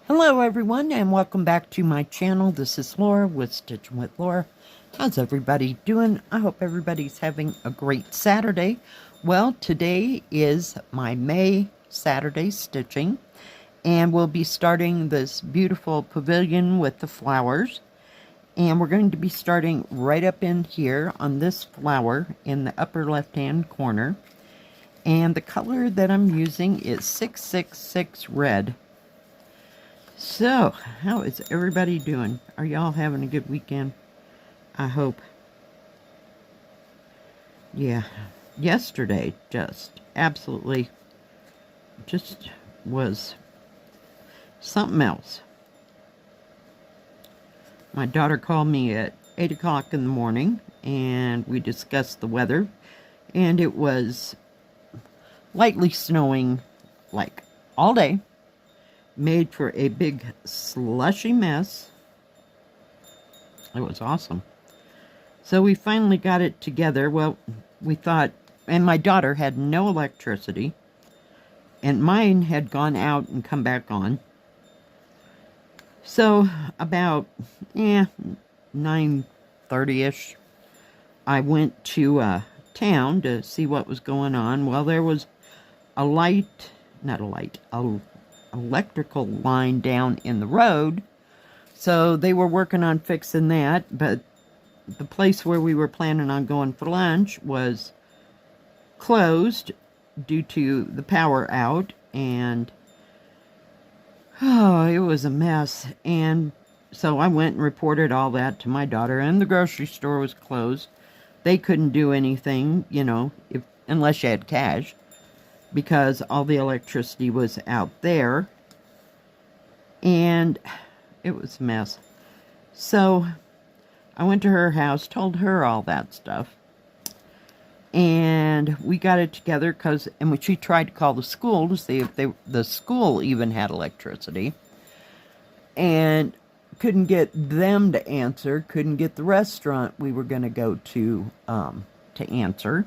Hello everyone and welcome back to my channel. This is Laura with Stitching with Laura. How's everybody doing? I hope everybody's having a great Saturday. Well, today is my May Saturday stitching and we'll be starting this beautiful pavilion with the flowers. And we're going to be starting right up in here on this flower in the upper left hand corner. And the color that I'm using is 666 red. So, how is everybody doing? Are y'all having a good weekend? I hope. Yeah, yesterday just absolutely just was something else. My daughter called me at 8 o'clock in the morning and we discussed the weather, and it was lightly snowing like all day. Made for a big slushy mess. It was awesome. So we finally got it together. Well, we thought, and my daughter had no electricity, and mine had gone out and come back on. So about 9:30ish, I went to town to see what was going on. Well, there was a light, not a light, electrical line down in the road, so they were working on fixing that, but the place where we were planning on going for lunch was closed due to the power out, and it was a mess. And so I went and reported all that to my daughter, and the grocery store was closed. They couldn't do anything, you know, unless you had cash, because all the electricity was out there, and it was a mess. So I went to her house, told her all that stuff, and we got it together, and when she tried to call the school to see if the school even had electricity, and couldn't get them to answer, couldn't get the restaurant we were going to go to answer.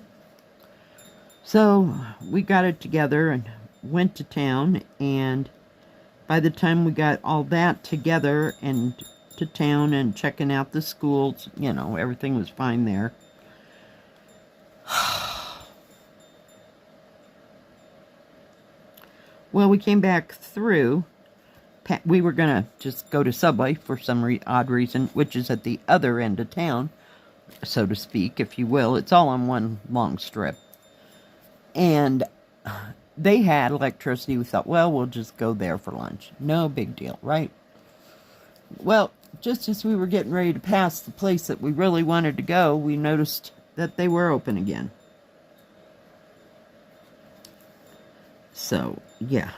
So we got it together and went to town, and by the time we got all that together and to town and checking out the schools, you know, everything was fine there. Well, we came back through. We were going to just go to Subway for some odd reason, which is at the other end of town, so to speak, if you will. It's all on one long strip. And they had electricity. We thought, well, we'll just go there for lunch. No big deal, right? Well, just as we were getting ready to pass the place that we really wanted to go, we noticed that they were open again. So, yeah.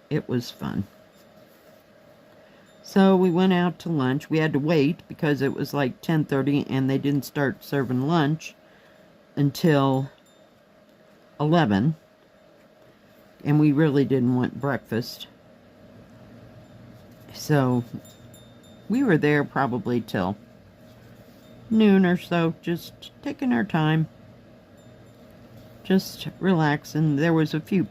It was fun. So we went out to lunch. We had to wait because it was like 10:30 and they didn't start serving lunch until 11, and we really didn't want breakfast, so we were there probably till noon or so, just taking our time, just relaxing. There was a few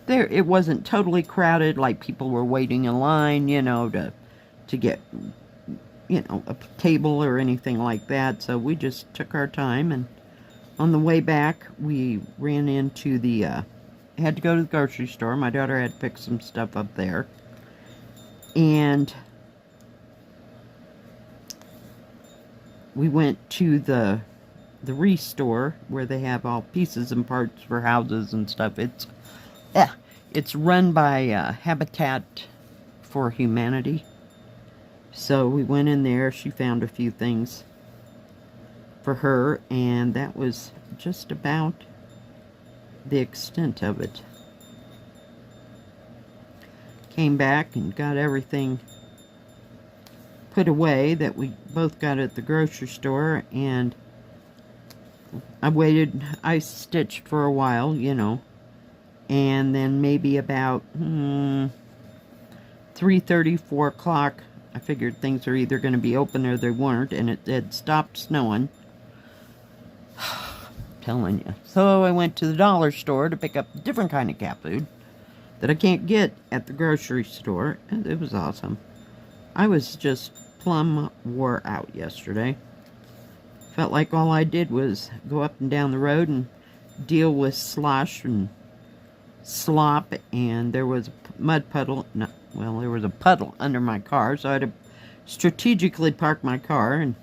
there. It wasn't totally crowded, like people were waiting in line, you know, to get, you know, a table or anything like that. So we just took our time, and on the way back we ran into had to go to the grocery store. My daughter had to pick some stuff up there, and we went to the Restore, where they have all pieces and parts for houses and stuff. It's run by Habitat for Humanity. So we went in there. She found a few things for her, and that was just about the extent of it. Came back and got everything put away that we both got at the grocery store, and I stitched for a while, you know, and then maybe about 3:30, 4 o'clock, I figured things are either going to be open or they weren't, and it had stopped snowing. Telling you. So I went to the dollar store to pick up a different kind of cat food. that I can't get at the grocery store. And it was awesome. I was just plumb wore out yesterday. Felt like all I did was go up and down the road and deal with slosh and slop, and there was a mud puddle. No, well, there was a puddle under my car, so I had to strategically park my car, and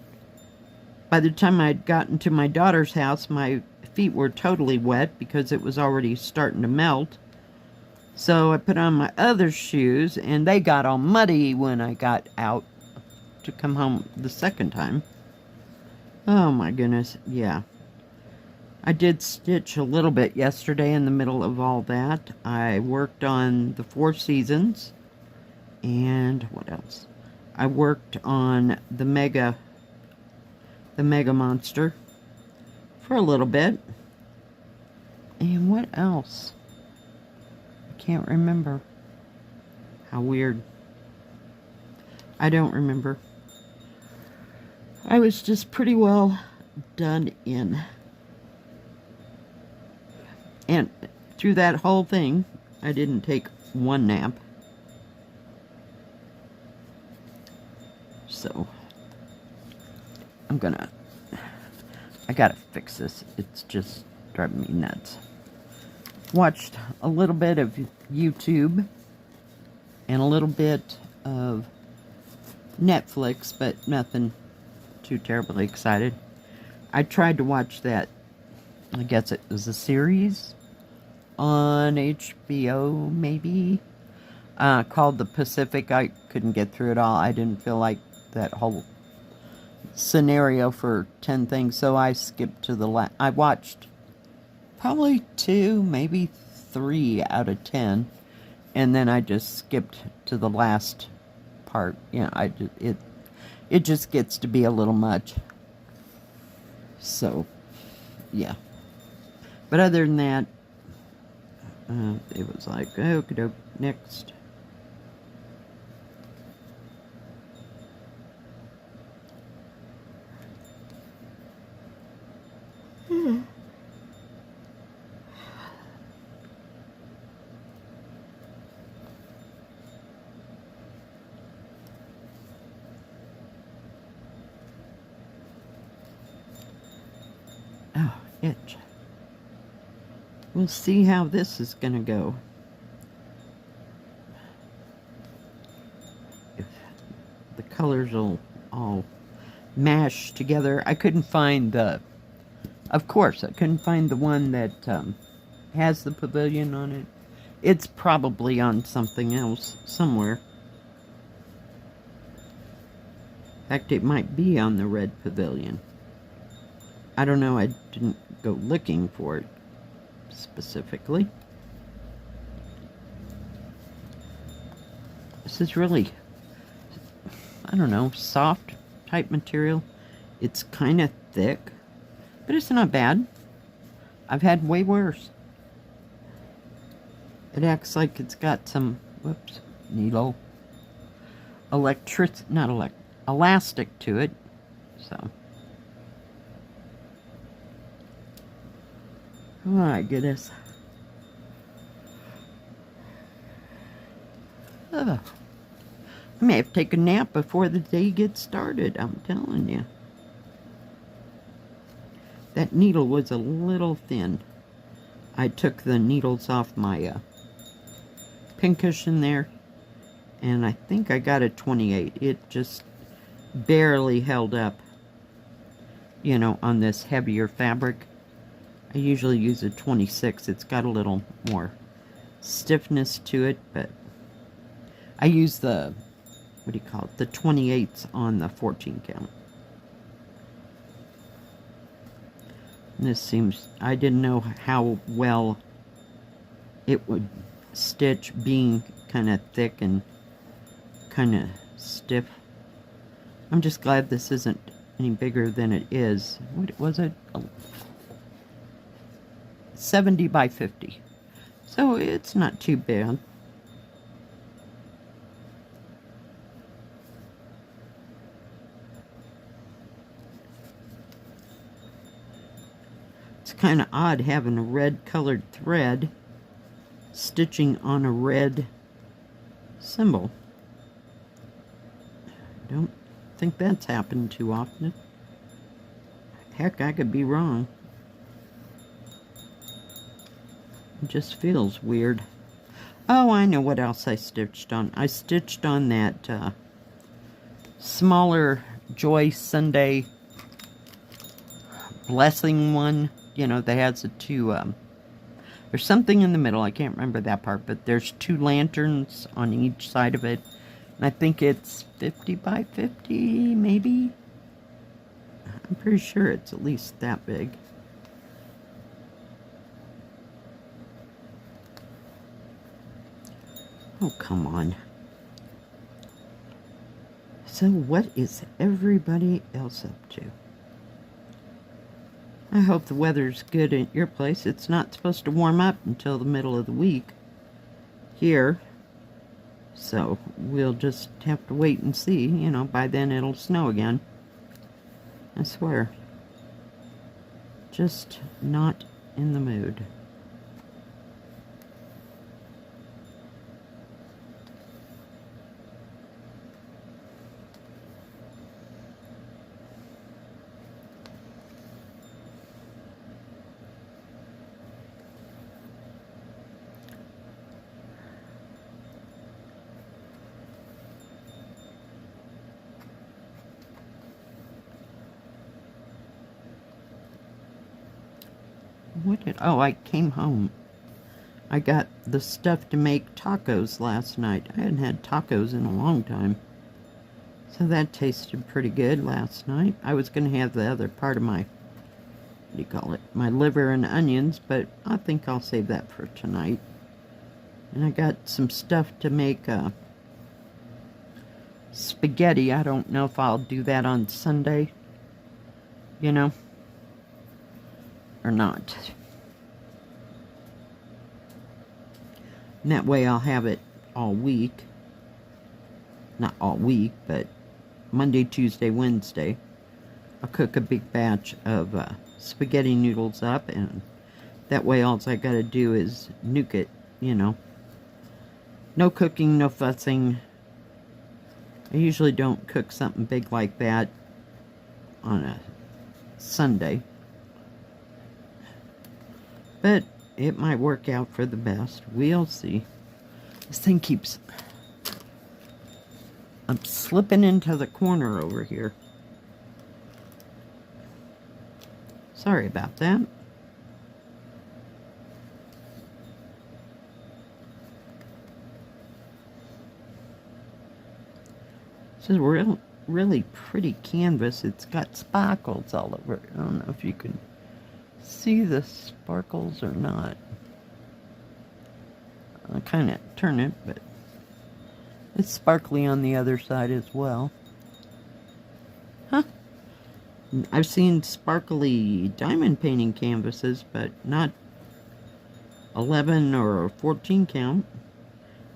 by the time I'd gotten to my daughter's house, my feet were totally wet because it was already starting to melt. So I put on my other shoes, and they got all muddy when I got out to come home the second time. Oh my goodness, yeah. I did stitch a little bit yesterday in the middle of all that. I worked on the Four Seasons, and what else? I worked on the Mega Monster for a little bit. And what else? I can't remember. How weird. I don't remember. I was just pretty well done in. And through that whole thing, I didn't take one nap. So, I gotta fix this. It's just driving me nuts. Watched a little bit of YouTube and a little bit of Netflix, but nothing too terribly excited. I tried to watch that, I guess it was a series on HBO, maybe, called The Pacific. I couldn't get through it all. I didn't feel like that whole scenario for 10 things, so I skipped to the I watched probably 2, maybe 3 out of 10, and then I just skipped to the last part. You know, it just gets to be a little much. So, yeah. But other than that, it was like, okie doke, next. Oh, itch. We'll see how this is going to go. If the colors will all mash together. I couldn't find of course, I couldn't find the one that has the pavilion on it. It's probably on something else somewhere. In fact, it might be on the red pavilion. I don't know, I didn't go looking for it specifically. This is really, I don't know, soft type material. It's kind of thick, but it's not bad. I've had way worse. It acts like it's got some, whoops, needle, elastic to it, so. Oh my goodness. I may have to take a nap before the day gets started, I'm telling you. That needle was a little thin. I took the needles off my pincushion there, and I think I got a 28. It just barely held up, you know, on this heavier fabric. I usually use a 26. It's got a little more stiffness to it, but I use the, what do you call it, the 28s on the 14 count. And this seems, I didn't know how well it would stitch being kind of thick and kind of stiff. I'm just glad this isn't any bigger than it is. What was it? 70 by 50. So it's not too bad. It's kind of odd having a red colored thread stitching on a red symbol. I don't think that's happened too often. Heck, I could be wrong. It just feels weird. Oh, I know what else I stitched on. I stitched on that smaller Joy Sunday blessing one. You know, that has the two, there's something in the middle. I can't remember that part, but there's 2 lanterns on each side of it. And I think it's 50 by 50, maybe? I'm pretty sure it's at least that big. Oh, come on. So what is everybody else up to? I hope the weather's good at your place. It's not supposed to warm up until the middle of the week here. So we'll just have to wait and see. You know, by then it'll snow again. I swear. Just not in the mood. Oh, I came home. I got the stuff to make tacos last night. I hadn't had tacos in a long time. So that tasted pretty good last night. I was going to have the other part of my, what do you call it? My liver and onions, but I think I'll save that for tonight. And I got some stuff to make spaghetti. I don't know if I'll do that on Sunday, you know, or not. And that way I'll have it all week. Not all week, but Monday, Tuesday, Wednesday. I'll cook a big batch of spaghetti noodles up, and that way all I gotta do is nuke it, you know. No cooking, no fussing. I usually don't cook something big like that on a Sunday. But it might work out for the best. We'll see. This thing keeps... I'm slipping into the corner over here. Sorry about that. This is really pretty canvas. It's got sparkles all over it. I don't know if you can see the sparkles or not. I'll kind of turn it, but it's sparkly on the other side as well. Huh? I've seen sparkly diamond painting canvases, but not 11 or 14 count.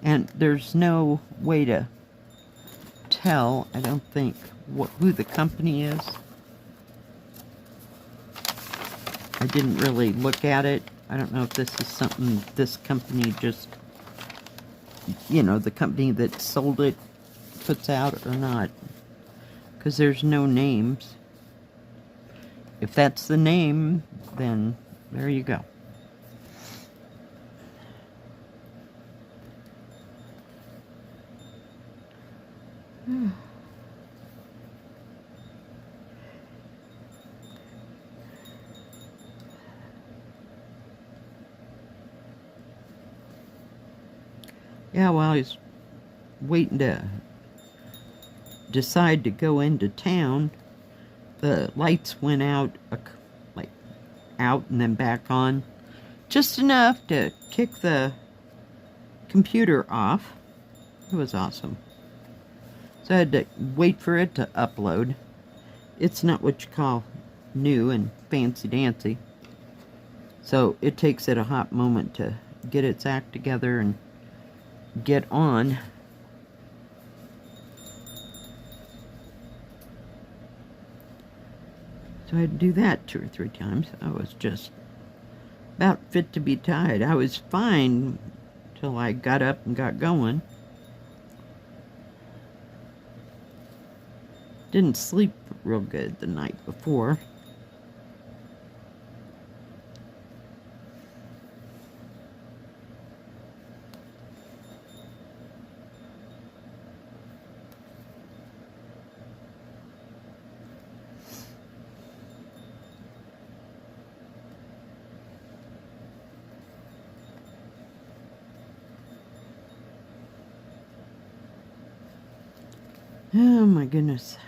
And there's no way to tell, I don't think, who the company is. I didn't really look at it. I don't know if this is something this company just, you know, the company that sold it puts out or not. Because there's no names. If that's the name, then there you go. Yeah, while I was waiting to decide to go into town, the lights went out, like out and then back on, just enough to kick the computer off. It was awesome. So I had to wait for it to upload. It's not what you call new and fancy-dancy. So it takes it a hot moment to get its act together and get on. So I had to do that 2 or 3 times. I was just about fit to be tied. I was fine till I got up and got going. Didn't sleep real good the night before. Oh my goodness.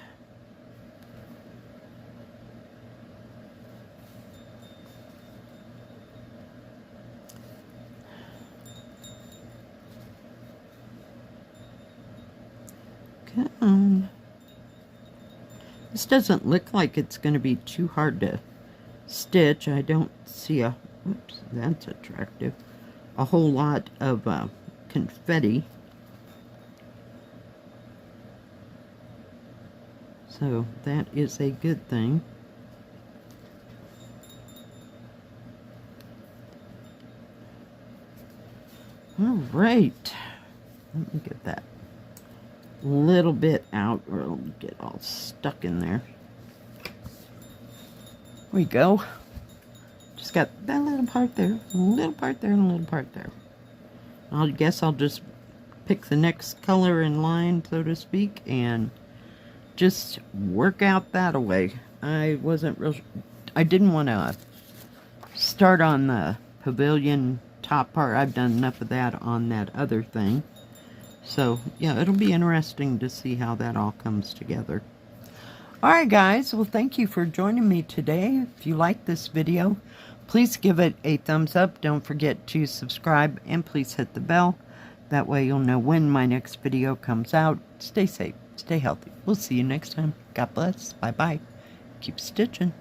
Come on. This doesn't look like it's going to be too hard to stitch. I don't see a, oops, that's attractive, a whole lot of confetti. So that is a good thing. All right, let me get that little bit out or it'll get all stuck in there. There we go. Just got that little part there, a little part there, and a little part there. I guess I'll just pick the next color in line, so to speak, and just work out that away. I didn't want to start on the pavilion top part. I've done enough of that on that other thing. So, yeah, it'll be interesting to see how that all comes together. Alright guys, well thank you for joining me today. If you like this video, please give it a thumbs up. Don't forget to subscribe and please hit the bell. That way you'll know when my next video comes out. Stay safe, stay healthy. We'll see you next time. God bless. Bye-bye. Keep stitching.